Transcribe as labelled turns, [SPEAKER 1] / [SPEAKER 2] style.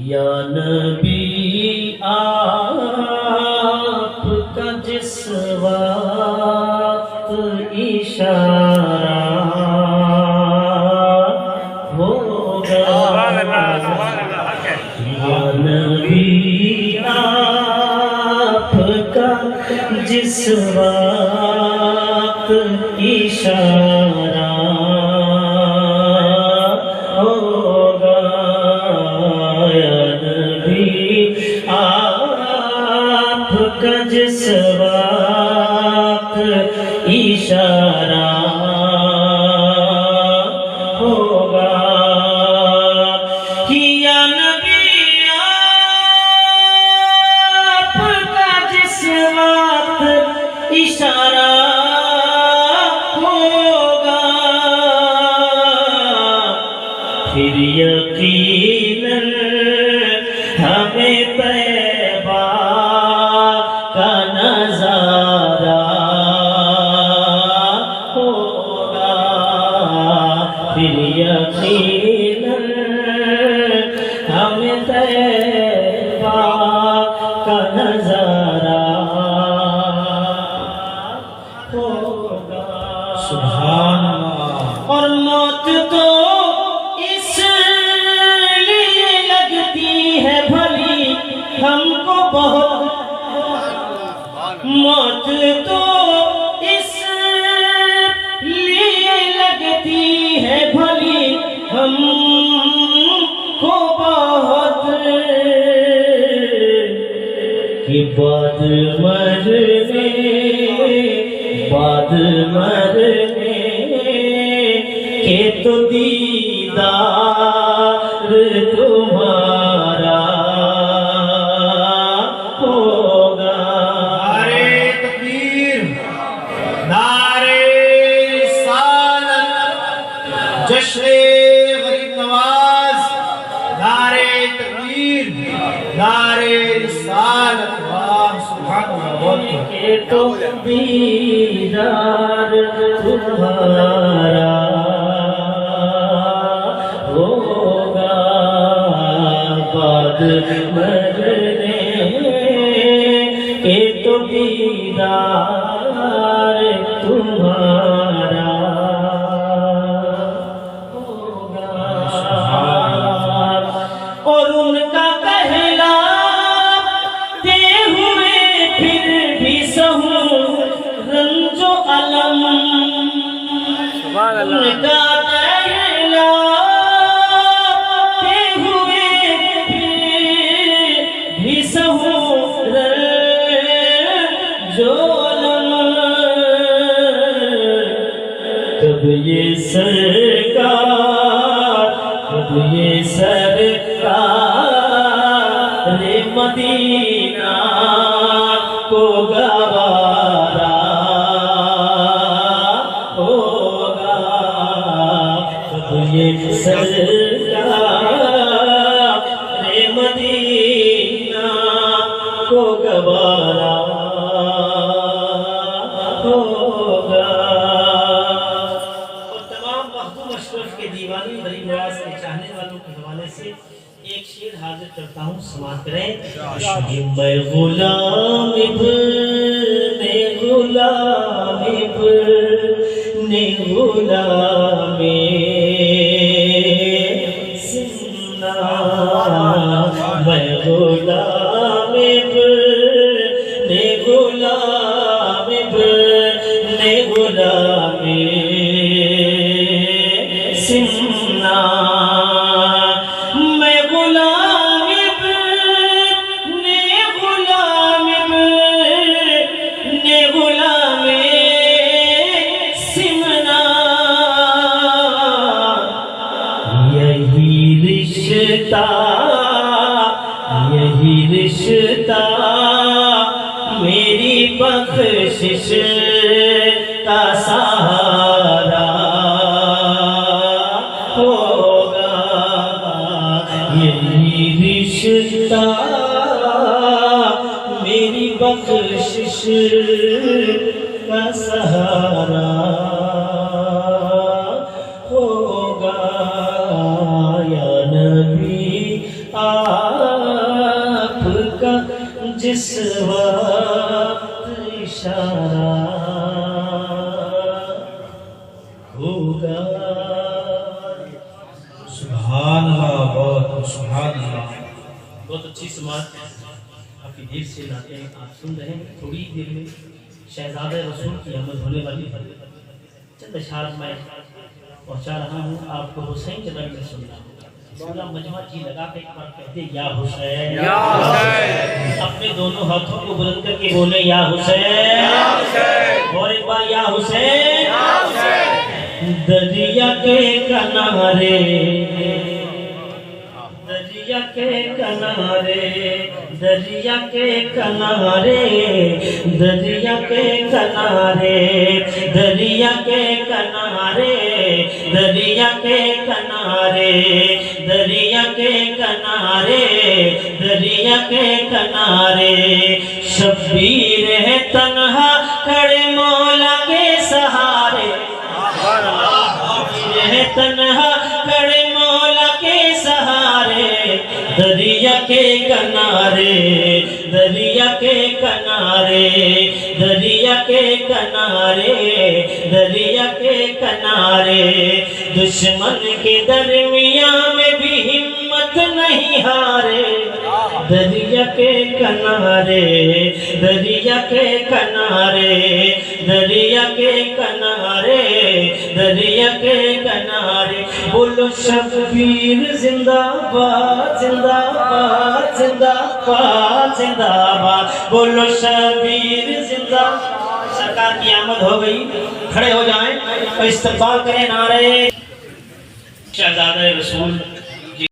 [SPEAKER 1] या नबी आपका जिस वक्त इशारा होगा, या नबी आपका जिस वक्त इशारा होगा, या नबी आपका जिस वक्त इशारा होगा, या नबी आपका जिस वक्त इशारा होगा, फिर यकीनन हमें तैबा का नजारा होगा, फिर यकीनन हमें तैबा का नजारा होगा।
[SPEAKER 2] सुभान अल्लाह।
[SPEAKER 1] और मौत तो इसलिए लगती है भली हमको बहुत, मौत तो इसलिए लगती है भली हमको बहुत, कि बाद मरने के तो दीदार तुम्हारा होगा।
[SPEAKER 2] नारे तकबीर, नारे रिसालत, जश्न गरीब नवाज, नारे तकबीर, नारे रिसालत, वाह सुभान अल्लाह।
[SPEAKER 1] के तो दीदार तुम्हारा होगा, बाद मरने के तो दीदार तुम्हारा होगा। और उनका कहलाते हुए फिर भी सहूं रंजो अलम, उनका कहलाते हुए फिर भी सहूं रंजो अलम, कब ये सरकार, कब ये सरकार मदीना को गवारा होगा, कब ये सरकार मदीना को गवारा होगा। और तमाम महबूब अशरफ के दीवानी गरीब नवाज के चाहने वालों के हवाले से एक शेर हाजिर करता हूँ, समाप्त करें। मैं गुलाम इब्ने गुलामे सुन्ना, मैं गुलाम इब्ने गुलामे सुन्ना, यही रिश्ता मेरी बख्शिश का सहारा होगा, यही रिश्ता मेरी बख्शिश का सहारा होगा। या नबी आ जिस वक्त इशारा होगा।
[SPEAKER 2] सुभान अल्लाह, बहुत सुभान अल्लाह।
[SPEAKER 1] बहुत अच्छी समाज काफी देर से लाते हैं, आप सुन रहे हैं। थोड़ी देर में शहजादे रसूल की आमद होने वाली है। चंद अशआर मैं पहुंचा रहा हूँ आपको, हुसैन के बारे में सुनना होगा। पूरा मजमा जी लगा के एक बार कहते या हुसैन,
[SPEAKER 3] या हुसैन।
[SPEAKER 1] अपने दोनों हाथों को बुलंद करके बोले या हुसैन, और एक बार या हुसैन। दरिया के किनारे, दरिया के किनारे, दरिया के किनारे, दरिया के किनारे, दरिया के किनारे, दरिया के किनारे, दरिया के किनारे, दरिया के किनारे शब्बीर है तन्हा खड़े मौला के सहारे, है तन्हा खड़े मौला के सहारे। दरिया के किनारे, दरिया के किनारे, दरिया के किनारे, दरिया के किनारे दुश्मन के दरमियां में भी हिम्मत नहीं हारे। दरिया के किनारे, दरिया के किनारे, दरिया के किनारे, दरिया के किनारे बोलो शब्बीर जिंदाबाद, जिंदाबाद, जिंदाबाद, जिंदाबाद, बोलो शब्बीर जिंदाबाद। सरकार की आमद हो गई, खड़े हो जाएं और इस्तकबाल करें नारे शहजादे रसूल